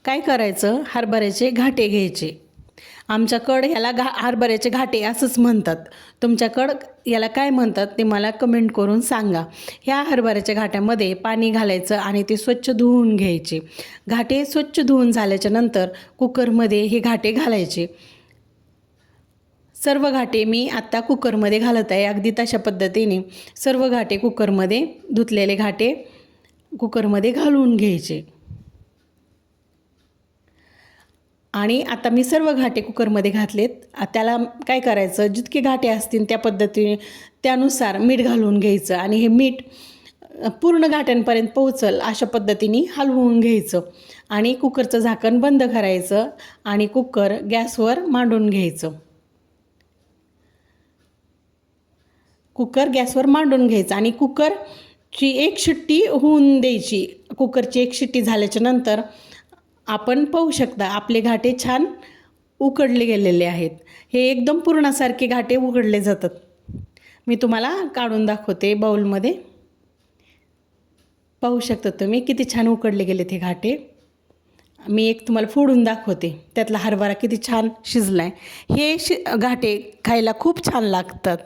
काय करायचं, हरभऱ्याचे घाटे घ्यायचे. आमच्याकडं ह्याला हरभऱ्याचे घाटे असंच म्हणतात. तुमच्याकडं याला काय म्हणतात ते मला कमेंट करून सांगा. ह्या हरभऱ्याच्या घाट्यामध्ये पाणी घालायचं आणि ते स्वच्छ धुवून घ्यायचे. घाटे स्वच्छ धुवून झाल्याच्या नंतर कुकरमध्ये हे घाटे घालायचे. सर्व घाटे मी आत्ता कुकरमध्ये घालत आहे. अगदी तशा पद्धतीने सर्व घाटे कुकरमध्ये, धुतलेले घाटे कुकरमध्ये घालून घ्यायचे. आणि आता मी सर्व घाटे कुकरमध्ये घातलेत. त्याला काय करायचं, जितके घाटे असतील त्या पद्धतीने त्यानुसार मीठ घालून घ्यायचं आणि हे मीठ पूर्ण घाट्यांपर्यंत पोहोचल अशा पद्धतीने हलवून घ्यायचं आणि कुकरचं झाकण बंद करायचं आणि कुकर गॅसवर मांडून घ्यायचं. कुकर गॅसवर मांडून घ्यायचं आणि कुकरची एक शिट्टी होऊन द्यायची. कुकरची एक शिट्टी झाल्याच्या नंतर आपण पाहू शकता आपले घाटे छान उकडले गेलेले आहेत. हे एकदम पुरणासारखे घाटे उकडले जातात. मी तुम्हाला काढून दाखवते बाउलमध्ये. पाहू शकता तुम्ही किती छान उकडले गेलेत हे घाटे. मी एक तुम्हाला फोडून दाखवते. त्यातला हरभरा किती छान शिजला आहे. हे घाटे खायला खूप छान लागतात.